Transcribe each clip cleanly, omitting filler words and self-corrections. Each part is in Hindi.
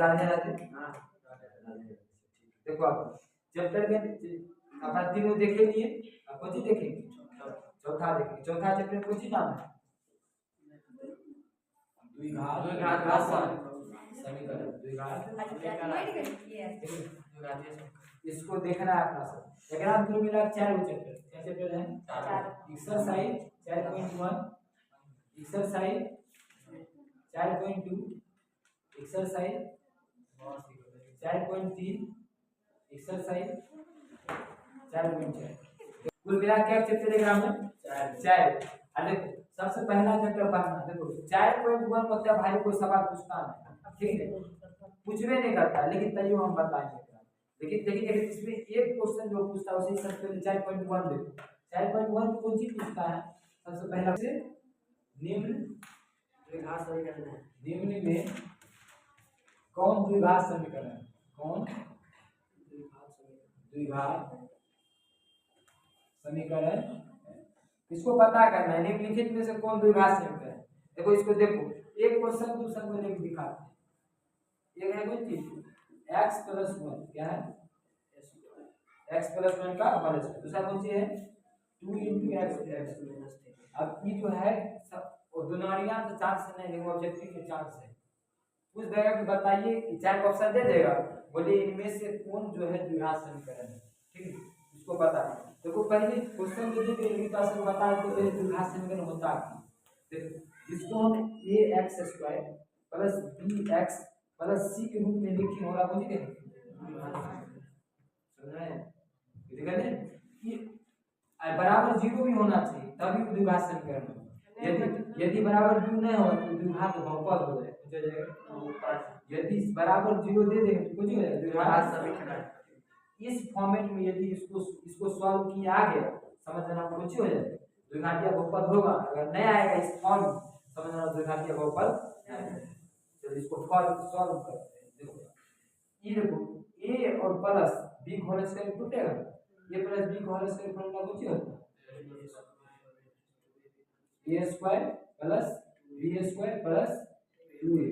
राधे राधे। देखो आप चैप्टर में अपना तीनों देखे लिए, अब कौन सी देखेंगे? चौथा देखेंगे। चौथा चैप्टर कौन सी नाम है? द्विघात समीकरण। इसको देखना है अपना सब। डायग्राम को मिला 4 चैप्टर। क्या चैप्टर है? 4। Exercise 4.1, exercise 4.2, exercise 4.3, exercise 4.4। कुल मिला क्या चैप्टर डायग्राम में? 4। देखो सबसे पहला चैप्टर पढ़ना। देखो 4.1 मतलब भाई कोई सवाल पूछता नहीं, ठीक है, पूछवे नहीं करता, लेकिन तैयो हम बताएंगे। लेकिन देखिए इसमें एक क्वेश्चन जो पूछता है उसी सबसे 4.1 देखो। 4.1 कौन सी पूछता है? सबसे पहला से निम्न द्विघात समीकरण है। निम्न में कौन द्विघात समीकरण? कौन द्विघात समीकरण? इसको पता करना है। निम्नलिखित में से कौन द्विघात समीकरण? देखो इसको देखो, एक क्वेश्चन दूसरा को लेकर दिखाते हैं। एक है कौन चीज? x + 1 क्या है? x + 1 का होल स्क्वायर। दूसरा कौन सी है? 2 × x - 3। अब ये जो है सब दोनों तो चांस नहीं, लेकिन ऑब्जेक्टिव के चांस है। पूछ देगा कि बताइए, 4 ऑप्शन दे देगा, बोले इनमें से कौन जो है द्विघात समीकरण है, ठीक है, इसको बता। देखो पहले क्वेश्चन जो दे दिए पास में बता दो पहले द्विघात समीकरण होता है। देखो इसको हम ax² + bx + c के रूप में लिखे होगा, बुझ गए? समझ रहे हैं? ये बराबर 0 भी होना चाहिए तभी द्विघात समीकरण हो। यदि बराबर 2 नहीं हो तो द्विघात बहुपद हो जाएगा। यदि बराबर 0 दे देंगे तो कुछ हो जाएगा द्विघात समीकरण। इस फॉर्मेट में यदि इसको सॉल्व किया गया, समझना कुछ हो जाएगा द्विघातीय बहुपद होगा। अगर नहीं आएगा इस फॉर्म समझना द्विघातीय बहुपद। तो इसको सॉल्व करते हैं। देखो ये देखो a और प्लस b होल स्क्वायर टूटेगा, a + b whole square formula कुछ होता है a² + b² + 2a,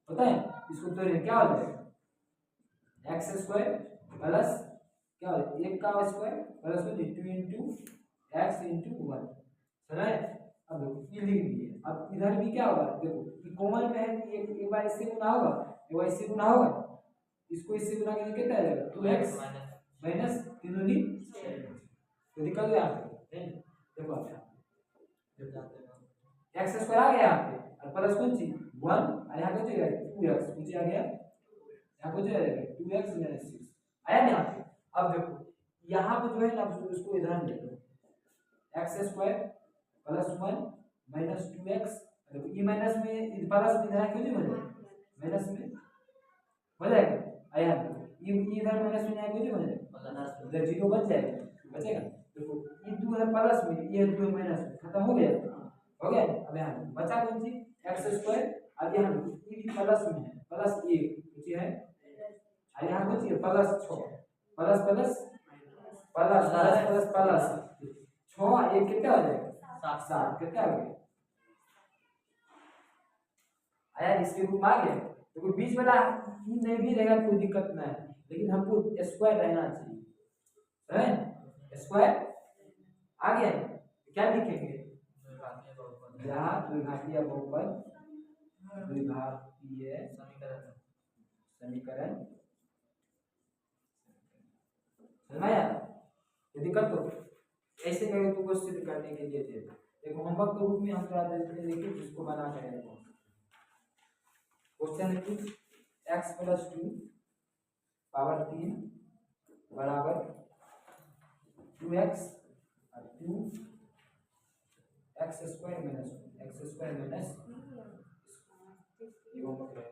पता है? इसको तो क्या हो जाएगा? x² प्लस क्या हो जाएगा 1 का स्क्वायर प्लस 2 × x × 1। समझ? अब देखो ये लिख दिए। अब इधर भी क्या होगा? देखो ये कॉमन में है, एक बार इससे गुना होगा, एक बार इससे गुना होगा, इसको इससे गुना करके कितना आ जाएगा? 2x - 3 तो निकल गया यहाँ पे। देखो आप x² आ गया यहाँ पे और प्लस कौन सी 1 और यहाँ कुछ 2x नीचे आ गया, यहाँ कुछ आ जाएगा 2x - 6 आया ना यहाँ पे। अब देखो यहाँ पे जो है ना उसको इधर ले लो, x² + 1 - 2x। देखो ये माइनस में प्लस में इधर क्यों नहीं हो जाएगा? माइनस में हो जाएगा। आया ये इधर माइनस में आएगा क्यों हो जाएगा? इधर 0 बच जाएगा, बचेगा। देखो ये 2 है प्लस में, ये 2 माइनस में, खत्म हो गया। हो गया। अब यहाँ बचा कौन सी? x²। अब यहाँ ये भी प्लस में है, प्लस 1 कुछ है और यहाँ कुछ है plus 6 plus plus plus plus plus 6 1 कितना हो जाएगा? 7 कितना हो गया? आया इसके रूप में आ गया। तो कोई बीच वाला नहीं भी रहेगा कोई दिक्कत नहीं है, लेकिन हमको स्क्वायर रहना चाहिए, है स्क्वायर आ गया। क्या लिखेंगे? यहाँ द्विघातीय बहुपद, द्विघातीय समीकरण। समझाया? ये दिक्कत तो ऐसे करें तो सिद्ध करने के लिए थे। देखो होमवर्क के रूप में हम थोड़ा देखिए जिसको बना करें। क्वेश्चन है कि x + 2 पावर 3 बराबर 2x और 2x² - 1 x² - ये होमवर्क है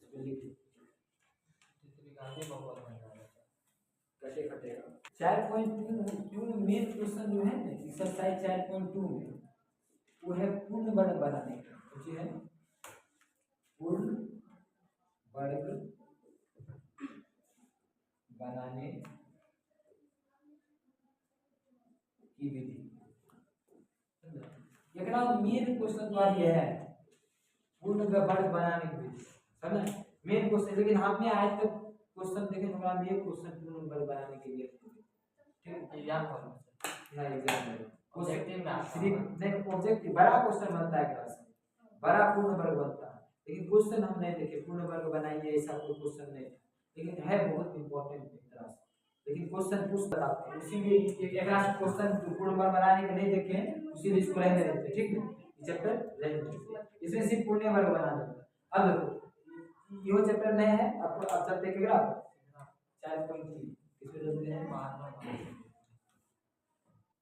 इसको लिख कैसे कटेगा। 4.2 मेन क्वेश्चन जो है ना एक्सरसाइज 4.2 में वो है पूर्ण वर्ग बनाने का। कुछ है पूर्ण वर्ग बनाने की विधि। मेन क्वेश्चन तो ये है पूर्ण वर्ग बनाने की विधि। समझ मेन क्वेश्चन। लेकिन हमने आज तक क्वेश्चन देखे थोड़ा भी क्वेश्चन पूर्ण वर्ग बनाने के लिए ठीक है एग्जाम या एग्जाम में ऑब्जेक्टिव में सिर्फ नहीं ऑब्जेक्टिव बड़ा क्वेश्चन बनता है क्लास में बड़ा पूर्ण वर्ग बनता है लेकिन क्वेश्चन हम नहीं देखे पूर्ण वर्ग बनाइए ऐसा कोई क्वेश्चन नहीं था लेकिन है बहुत इंपॉर्टेंट एक तरह से लेकिन क्वेश्चन पूछ बताते हैं इसीलिए एक क्वेश्चन पूर्ण वर्ग बनाने के नहीं देखे इसीलिए इसको रहने देते ठीक है चैप्टर रहने देते इसमें सिर्फ पूर्ण वर्ग बनाना होता अब देखो ये चैप्टर नहीं है आपको अब चलते के ग्राफ 4.3 इसमें चलते हैं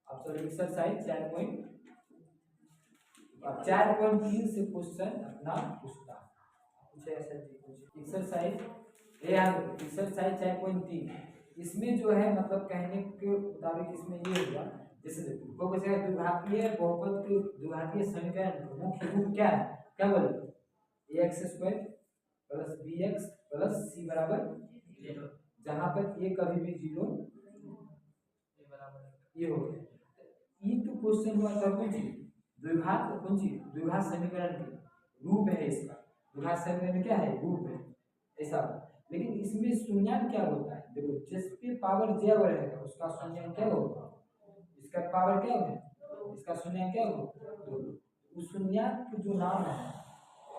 अब चलो एक्सरसाइज 4.3 से क्वेश्चन अपना पूछता कुछ ऐसा एक्सरसाइज एक्सरसाइज 4.3 इसमें जो है मतलब कहने के मुताबिक इसमें ये होगा जैसे देखो द्विघातीय बहुपद के द्विघातीय समीकरण मुख्य रूप क्या है क्या बोले ax² plus bx plus c बराबर 0 जहां पर a कभी भी 0 ये हो गया ये तो क्वेश्चन हुआ था द्विघात समीकरण के रूप है इसका द्विघात समीकरण क्या है रूप है ऐसा लेकिन इसमें शून्यांक क्या होता है देखो जिस पे पावर j रहेगा उसका शून्यांक क्या होगा इसका पावर क्या होगा इसका शून्यांक क्या होगा उस शून्यांक जो नाम है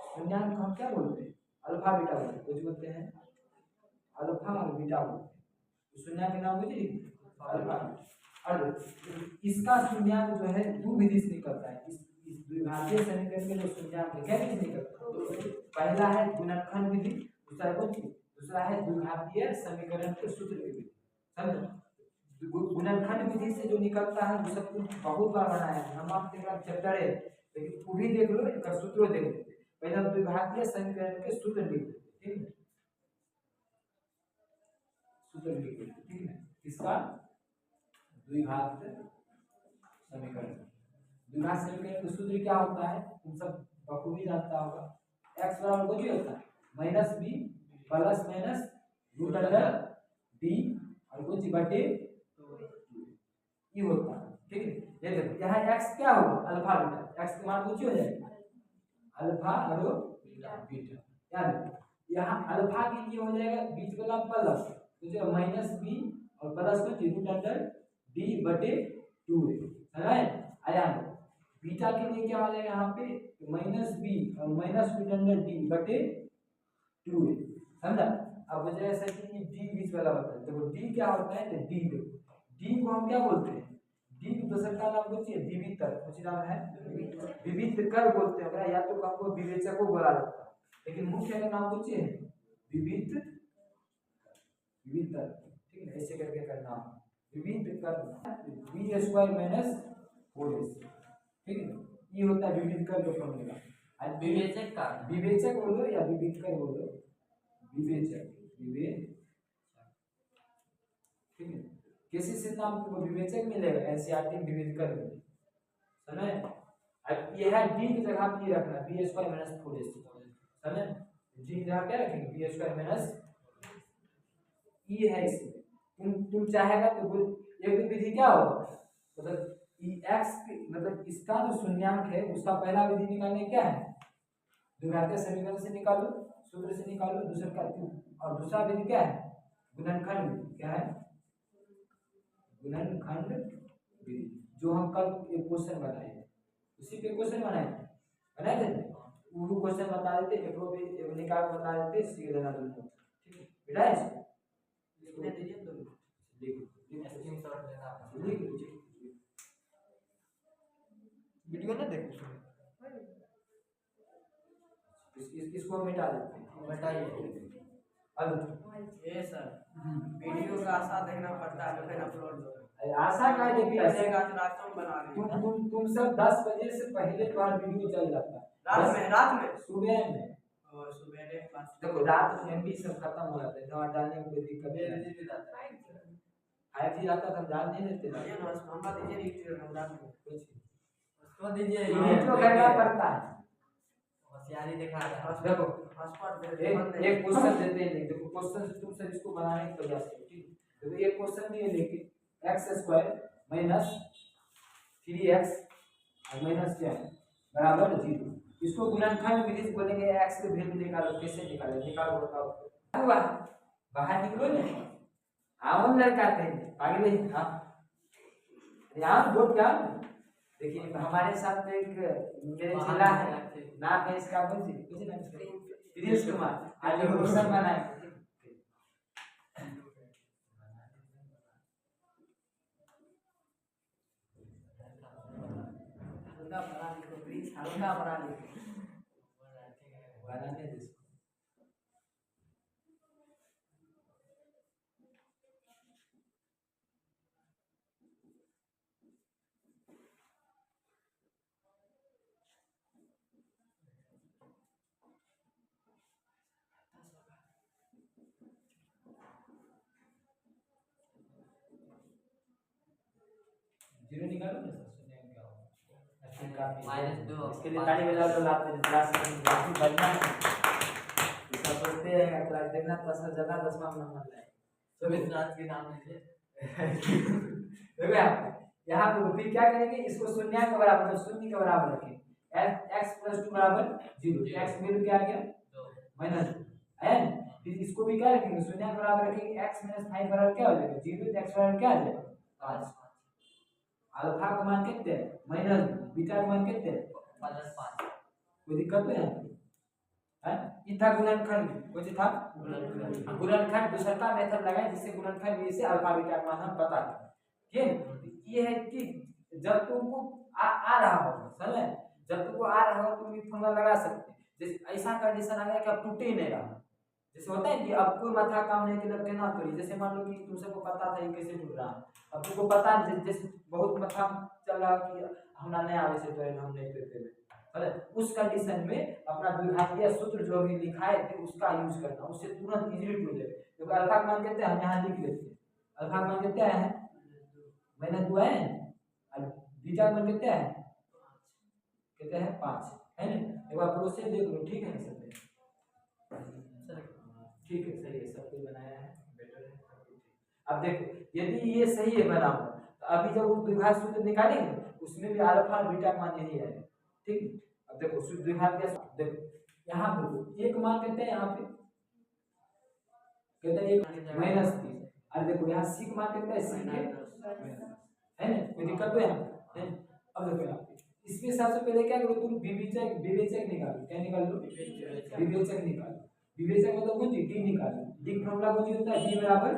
शून्याङ्क हम क्या बोलते हैं अल्फा बीटा बोलते हैं कुछ बोलते हैं अल्फा और बीटा बोलते हैं शून्याङ्क के नाम मुझे अल्फा और इसका शून्याङ्क जो है दो विधि से निकलता है इस द्विघातीय समीकरण में जो शून्याङ्क है क्या विधि निकलता है पहला है गुणनखंड विधि दूसरा है द्विघातीय समीकरण के सूत्र की विधि समझो गुणनखंड विधि से जो निकलता है वो सब बहुत बार बनाया है हम आपके चैप्टर है लेकिन वो भी देख लो इसका सूत्र देख लो पहले द्विघातीय समीकरण के सूत्र लिख लेते ठीक है सूत्र लिख लेते ठीक है किसका द्विघात समीकरण द्विघात समीकरण का सूत्र क्या होता है तुम सब बखूबी जानता होगा x बराबर कुछ होता है -b प्लस माइनस √d और कुछ बटे ये होता है ठीक है ये देखो यहाँ x क्या होगा अल्फा बीटा x का मान कुछ हो जाएगा अल्फा और बीटा याद यहाँ अल्फा के लिए हो जाएगा बीच वाला प्लस तो जो -b और प्लस को √d बटे 2 है आया बीटा के लिए क्या हो जाएगा यहाँ पे -b और -√d बटे 2 है समझा अब हो जाएगा ऐसा कि d बीच वाला होता है देखो d क्या होता है तो d देखो d को हम क्या बोलते हैं d की दूसरा का नाम कुछ है विविधकर कुछ नाम है विविधकर बोलते हैं या तो हमको विवेचक को बोला जाता है लेकिन मुख्य का नाम कुछ है विविधकर ठीक है ऐसे करके करना विविधकर b² - 4ac ठीक है ये होता है विविधकर जो फॉर्मूला आज विवेचक बोलो या विविधकर बोलो विवेचक ठीक है किसी से नाम को विवेचक मिलेगा एनसीईआरटी विविधकर मिलेगा समझ अब ये है d की जगह पे रखना b² - 4ac समझ d की जगह क्या रखेंगे b² - e है इसमें तुम चाहेगा तो एक विधि क्या होगा मतलब x मतलब इसका जो शून्याङ्क है उसका पहला विधि निकालने क्या है द्विघातीय समीकरण से निकालो सूत्र से निकालो दूसरा का और दूसरा विधि क्या है गुणनखंड विधि क्या है गुणनखंड विधि जो हम कल एक क्वेश्चन बनाए उसी पे क्वेश्चन बनाए थे वो क्वेश्चन बता देते एक निकाल बता देते सीधे देना दोनों ठीक है बेटा इसको दे दीजिए तो स्क्रीनशॉट लेना वीडियो ना देखो इसको मिटा देते हैं बताइए अब ये सर वीडियो का आशा देखना पड़ता है फिर अपलोड आशा का देखिए ऐसेगा तो रात में बना लेंगे तुम सब 10 बजे से पहले तुम्हारा वीडियो चल जाता है रात में सुबह में और सुबह के पास देखो रात में एमबी सब खत्म हो जाते हैं दवा डालने में कोई दिक्कत नहीं जाता है 5G आता तो हम डाल नहीं देते ये नंबर दीजिए रीच हम डाल देंगे कुछ उसको दीजिए वीडियो करना पड़ता है होशियारी दिखा रहा है देखो एक क्वेश्चन देते हैं देखो क्वेश्चन तुम सब इसको बनाने का प्रयास करो ठीक है तो एक क्वेश्चन दिए लेके x² - 3x और माइनस क्या है बराबर 0 इसको गुणनखंड विधि से बोलेंगे x के वैल्यू निकालो, कैसे निकालो, निकालो बताओ। बाहर निकलो ना, आओ लड़का थे पागल है। हाँ यहाँ बोर्ड क्या देखिए, हमारे साथ एक मेरे जिला है, नाम है इसका प्रिंस कुमार, आज क्वेश्चन बनाए। हल्का बना बनाने दे। जीरो निकालो ना सर, सुनिए क्या होगा। -2 इसके लिए ताली बजा दो, लाते हैं क्लास में काफी बढ़िया है। इसका सोचते हैं क्लास देखना पसंद ज्यादा 10वां नंबर लाए सुमित राज के नाम लीजिए। देखो यहाँ पे फिर क्या करेंगे, इसको शून्य के बराबर, मतलब शून्य के बराबर रखें। x + 2 बराबर 0, x वैल्यू क्या आ गया -2 है। फिर इसको भी क्या रखेंगे, शून्य के बराबर रखेंगे, x - 5 बराबर क्या हो जाएगा 0, तो x बराबर क्या आ जाएगा 5। अल्फा का मान कितने है -2, बीटा का मान कितने है +5। कोई दिक्कत नहीं है। ये था गुणनखंड, कुछ था गुणनखंड। दूसरा का मेथड लगाए जिससे गुणनखंड में से अल्फा बीटा का मान हम पता करें। ठीक, ये है कि जब तुमको आ रहा होगा, समझे, जब तुमको आ रहा होगा तुम ये फॉर्मूला लगा सकते हैं। जैसे ऐसा कंडीशन आ गया कि अब टूटे ही नहीं रहा, जैसे होता है कि अब कोई माथा काम नहीं किया ना तोड़ी। जैसे मान लो कि तुम सबको पता था ये कैसे टूट रहा है, अब तुमको पता नहीं, जैसे बहुत माथा चल रहा कि हमरा नहीं आवे से तो हम नहीं करते, उस कंडीशन में अपना द्विघातीय सूत्र जो भी लिखाए थे उसका यूज करना, उससे तुरंत इजीली टूट जाए। क्योंकि अल्फा का मान कितने हम यहाँ लिख लेते हैं, अल्फा का मान कितने है -2 है, और बीटा का मान कितने है कहते हैं 5 है ना। एक बार प्रोसेस देख लो, ठीक है सब ठीक है, सही है, सब कुछ बनाया है, बेटर है सब कुछ। अब देखो यदि ये सही है बना हुआ, तो अभी जब वो द्विघात सूत्र निकालेंगे उसमें भी अल्फा और बीटा का मान यही है। ठीक, अब देखो द्विघात का देखो यहाँ पे एक मान कहते हैं, यहाँ पे कहते हैं -3, और देखो यहाँ सी का मान कहते हैं सी के है ना, कोई दिक्कत तो है। अब देखो यहाँ इसमें सबसे पहले क्या करो, तुम विवेचक निकालो। क्या निकालो विवेचक निकालो। विवेचक मतलब कौन डी निकालो। डी फॉर्मूला कौन होता है, b बराबर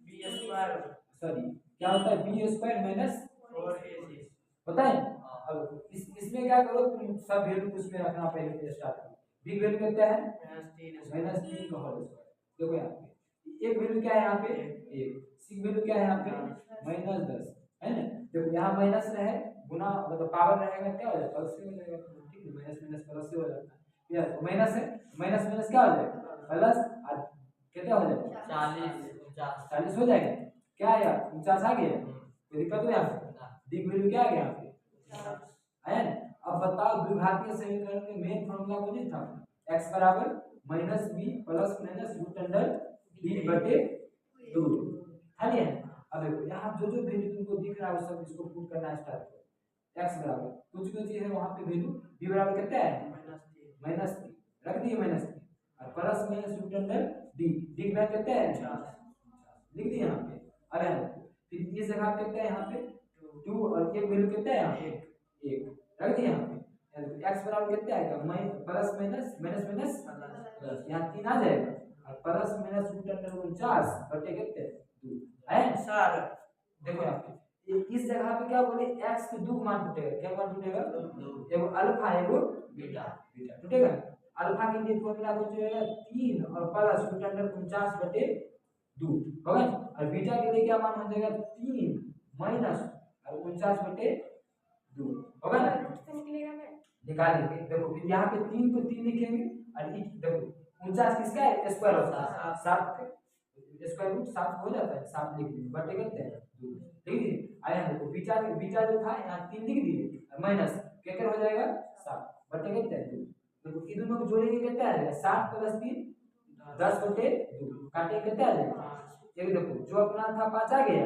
b², सॉरी क्या होता है b² - 4ac होता है। अब इसमें क्या करो, तुम सब वैल्यू उसमें रखना पहले से स्टार्ट करो। b वैल्यू कितना है -3 का होल स्क्वायर। देखो यहाँ पे एक वैल्यू क्या है, यहाँ पे 1, सी वैल्यू क्या है यहाँ पे -10 है ना। देखो यहाँ माइनस रहे गुना मतलब पावर रहेगा क्या हो जाएगा प्लस से हो जाएगा। ठीक है, माइनस माइनस प्लस से हो जाता है, यार माइनस है, माइनस माइनस क्या हो जाएगा प्लस, और कितना हो जाएगा 40 हो जाएगा। क्या है यार 49 आ गया, कोई दिक्कत नहीं है। डी वैल्यू क्या आ गया यहाँ पे है। अब बताओ द्विघातीय समीकरण में मेन फार्मूला कौन था, x बराबर -b प्लस माइनस √d/2 है ना। अब देखो यहाँ जो जो वैल्यू तुमको दिख रहा है वो सब इसको पुट करना स्टार्ट करो। x बराबर कुछ कुछ है वहां पे वैल्यू, b बराबर कितना है -3 रख दिए -3, और प्लस माइनस √d, d का कितना है लिख दिए यहाँ पे। अरे फिर इस जगह कितना है यहाँ पे 2, और एक वैल्यू कितना है यहाँ पे 1 रख दिए यहाँ पे। x बराबर कितना आएगा plus minus minus minus plus, यहाँ 3 आ जाएगा, और प्लस माइनस √49 बटे कितने 2 है सर। देखो यहाँ पे इस जगह पे क्या बोले x के 2 मान टूटेगा, क्या मान टूटेगा एगो अल्फा एगो बीटा टूटेगा। अल्फा के लिए फॉर्मूला कुछ 3 और प्लस √49/2 होगा, और बीटा के लिए क्या मान हो जाएगा 3 माइनस और 49/2 होगा ना। निकालेंगे देखो फिर यहाँ पे 3 को 3 लिखेंगे, और देखो 49 किसका है स्क्वायर होता है 7 स्क्वायर रूट 7 हो जाता है, 7 लिख दिए बटे कितने 2 ठीक है। आया देखो बीटा जो था यहाँ 3 लिख दिए माइनस क्या हो जाएगा 7 बटे कितने 2। देखो ये दोनों को जोड़ेंगे कितना आ जाएगा 7 + 3 10/2 काटे कितना आ जाएगा। ये देखो जो अपना था 5 आ गया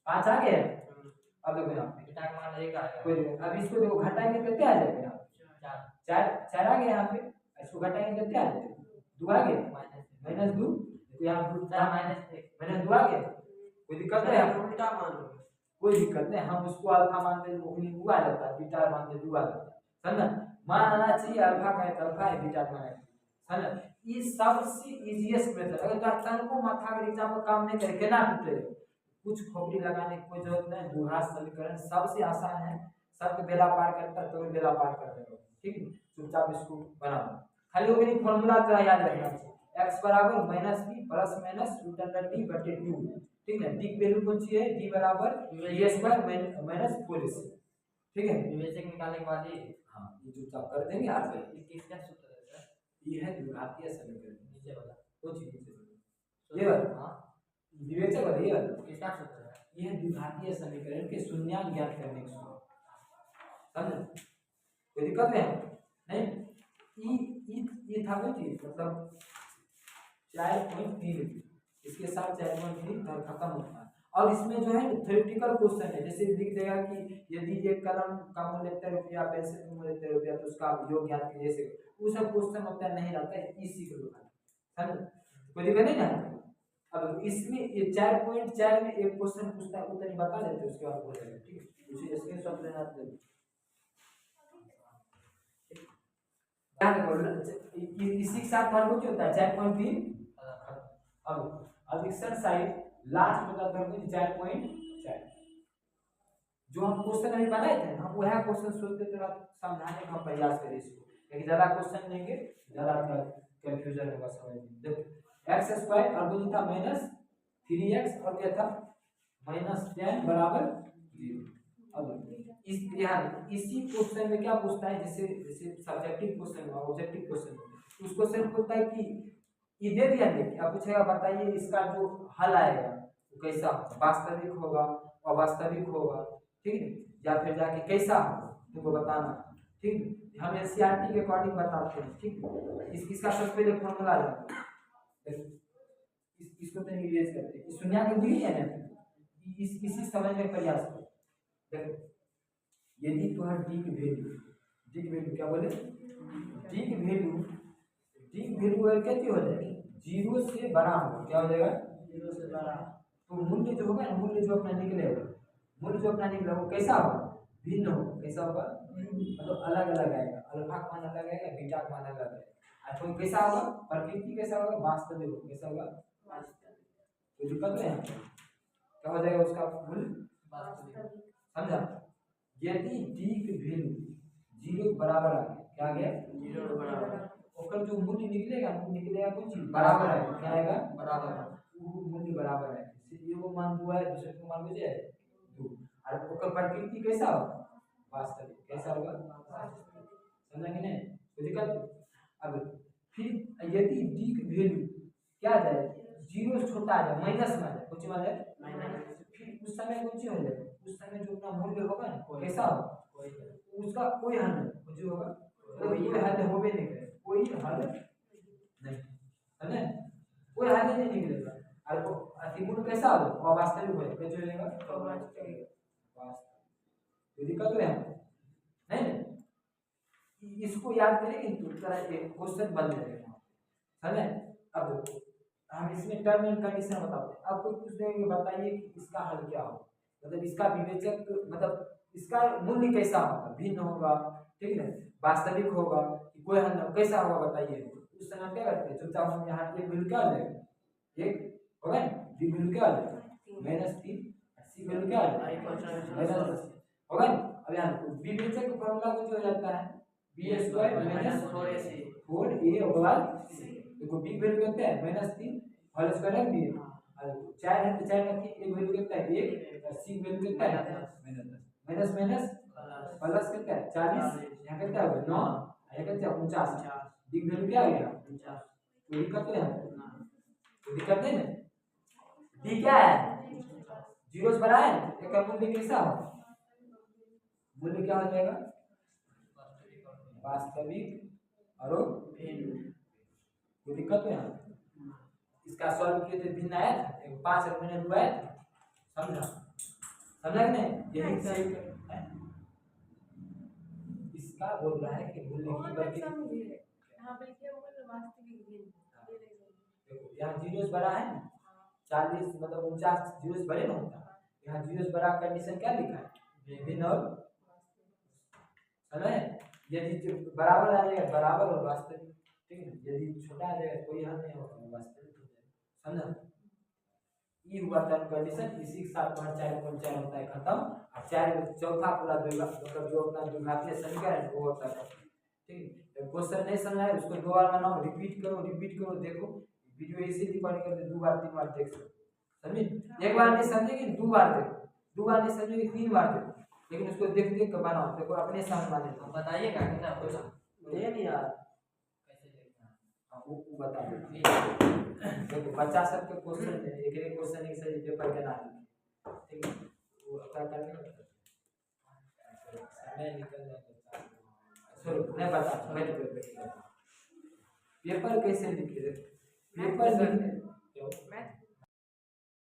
5 आ गया। अब देखो यहाँ पे मान 1 आ गया, अब इसको देखो घटाएंगे कितने आ जाएगा 4 आ गया यहाँ पे, इसको घटाएंगे कितने आ जाएगा, 2 आ गया, -2, तो यहाँ -2 आ गया, कोई दिक्कत है, उल्टा मान लो, कोई दिक्कत नहीं, हम उसको अल्फा मानते हैं ओखली हुआ जाता है, बीटा मानते 2 आ जाता है, समझ मान आना चाहिए अल्फा का है तो अल्फा है, बीटा का है, समझ ये सबसे इजीएस्ट मेथड। अगर डाक्टर को माथा का एग्जाम में काम नहीं करे केना टूटे, कुछ खोपड़ी लगाने की कोई जरूरत नहीं, द्विघात समीकरण सबसे आसान है, सबके बेला पार करता है तो बेला पार कर देगा, ठीक है, चुपचाप इसको बना दो, खाली वो फॉर्मूला तो याद रखना चाहिए, x बराबर -b प्लस माइनस √d/2, ठीक है, d की वैल्यू कौन सी है, d बराबर a² माइनस 4ac, ठीक है, विवेचक निकालने के बाद ये, हाँ ये चुपचाप कर देंगे आज में। ये किसका सूत्र है सर, ये है द्विघातीय समीकरण, नीचे वाला कुछ नीचे ये वाला, हाँ विवेचक वाला ये वाला, किसका सूत्र है, ये है द्विघातीय समीकरण के शून्यांक ज्ञात करने का सूत्र, समझ कोई दिक्कत नहीं, ये था कोई चीज, मतलब 4.3 इसके साथ 4.3 खत्म होता है, और इसमें जो है थ्योरेटिकल क्वेश्चन है, जैसे लिख देगा कि यदि एक कलम का मूल्य इतना रुपया, पेंसिल का मूल्य इतना रुपया, तो उसका योग ज्ञात कीजिए, जैसे वो सब क्वेश्चन होता नहीं रहता है, इसी को लिखा समझ कोई दिक्कत नहीं ना। अब इसमें ये 4.4 में एक क्वेश्चन पूछता है, उतना बता देते उसके बाद हो जाएगा, ठीक है, उसे स्क्रीनशॉट लेना है, इसी के साथ वर्ग क्या होता है 4.3, अब एक्सरसाइज लास्ट बता दो 4.4, जो हम क्वेश्चन अभी बनाए थे हम वह क्वेश्चन सोचते थे समझाने का प्रयास करें इसको, लेकिन ज्यादा क्वेश्चन लेंगे ज्यादा कंफ्यूजन होगा समझ में। देखो x² और वो था -3x और क्या था -10 बराबर 0। अब इस यहाँ इसी क्वेश्चन में क्या पूछता है, जैसे सब्जेक्टिव क्वेश्चन और ऑब्जेक्टिव क्वेश्चन, उस क्वेश्चन में पूछता है कि ये दे दिया देखिए, अब पूछेगा बताइए इसका जो हल आएगा वो कैसा वास्तविक होगा अवास्तविक होगा, ठीक है, या फिर जाके कैसा होगा तुमको बताना, ठीक है, हम एनसीईआरटी के अकॉर्डिंग बताते हैं, ठीक है, इसका सबसे पहले फॉर्मूला जाना, इसको तो रिवाइज करते हैं, सुनिया के दी है ना, इसी समझने का प्रयास करो। देखो यदि तुम्हारा डी की वैल्यू क्या बोले, डी की वैल्यू अगर कैसी हो जाएगी 0 से बड़ा हो, क्या हो जाएगा 0 से बड़ा, तो मूल्य जो होगा ना, मूल्य जो अपना निकलेगा, मूल्य जो अपना निकलेगा वो कैसा होगा, भिन्न होगा, कैसा होगा मतलब अलग अलग आएगा, अल्फा का मान अलग आएगा, बीटा का मान अलग आएगा, और कोई कैसा होगा प्रकृति कैसा होगा वास्तविक होगा, कैसा होगा तो दिक्कत है क्या हो जाएगा उसका मूल्य वास्तविक, समझा। यदि डी की वैल्यू 0 के बराबर आ गया, क्या आ गया 0 के बराबर, और जो मूल्य निकलेगा कुछ बराबर आएगा, क्या आएगा बराबर, वो मूल्य बराबर है, ये वो मान 2 है, दूसरे को मान मुझे 2, और ओकर प्रकृति कैसा होगा वास्तविक, कैसा होगा समझा कि नहीं कोई दिक्कत। अब फिर यदि डी की वैल्यू क्या आ जाए 0 से छोटा आ जाए, माइनस में आ जाए, कुछ में आ जाए माइनस, फिर उस समय कुछ हो जाए, उस समय जो अपना मूल्य होगा ना कैसा होगा, उसका कोई हल नहीं, कुछ होगा कोई हल होवे नहीं करे, कोई हल नहीं है, कोई हल नहीं निकलेगा, और वो अतिगुण कैसा होगा अवास्तविक होगा, कैसे हो जाएगा अवास्तविक, तो दिक्कत है नहीं, इसको याद करेंगे तो तरह एक क्वेश्चन बन जाएगा समझे। अब हम इसमें टर्म एंड कंडीशन बताते हैं, अब कोई पूछ देंगे बताइए कि इसका हल क्या होगा, मतलब इसका विवेचक मतलब इसका मूल्य कैसा होगा, भिन्न होगा, ठीक है, वास्तविक होगा कि कोई हल कैसा होगा बताइए, उस समय क्या करते हैं चुपचाप हम यहाँ एक वैल्यू क्या आ जाएगा एक होगा बी वैल्यू क्या आ जाएगा -3, सी वैल्यू क्या आ जाएगा -10 होगा। अब यहाँ विवेचक का फॉर्मूला कुछ हो जाता है b² - 4a होगा, देखो b वैल्यू कितना है -3 होल स्क्वायर रख दिए, और 4 है तो 4 रखिए, एक वैल्यू कितना है 1, और सी वैल्यू कितना है -10 माइनस प्लस कितना है 40, यहाँ कितना है 9, यहाँ कितना है 49, डी वैल्यू क्या आ गया 49, कोई दिक्कत है कोई दिक्कत नहीं ना, डी क्या है 0 से बड़ा है, इसका मूल्य कैसा हो, मूल्य क्या हो जाएगा वास्तविक और भिन्न, कोई दिक्कत है इसका सॉल्व किए थे भिन्न आया था 5 महीने हुआ है, समझा कि नहीं, यही सही इसका बोल रहा है कि भूल की बल्कि यहाँ पे लिखे होगा तो वास्तविक भिन्न देखो यहाँ जीरोस बड़ा है ना 40 मतलब 49 जीरोस बड़े ना होता यहाँ जीरोस बड़ा कंडीशन क्या लिखा है भिन्न और समझे यदि बराबर आ जाएगा बराबर और वास्तविक ठीक है यदि छोटा आ जाएगा कोई हल नहीं होगा वास्तविक हो जाएगा समझा ये हुआ टर्म कंडीशन इसी के साथ 4.4 होता है खत्म और 4 चौथा पूरा मतलब जो अपना द्विघातीय समीकरण है वो होता है ठीक है क्वेश्चन नहीं समझ आए उसको 2 बार बनाओ रिपीट करो देखो वीडियो इसीलिए पढ़ कर 2 बार 3 बार देख सकते समझे एक बार नहीं समझेगी 2 बार देखो 2 बार नहीं समझेगी 3 बार देखो लेकिन उसको देख देख कर बनाओ देखो अपने सामने मान लेते बताइएगा कितना होगा ये नहीं यार कैसे लिखना है हाँ वो बता दो देखो बच्चा सब के क्वेश्चन है एक क्वेश्चन एक सही पेपर के नाम ठीक है वो क्या करने समय निकल जाएगा चलो मैं बता बैठ पेपर कैसे लिखे पेपर लिखने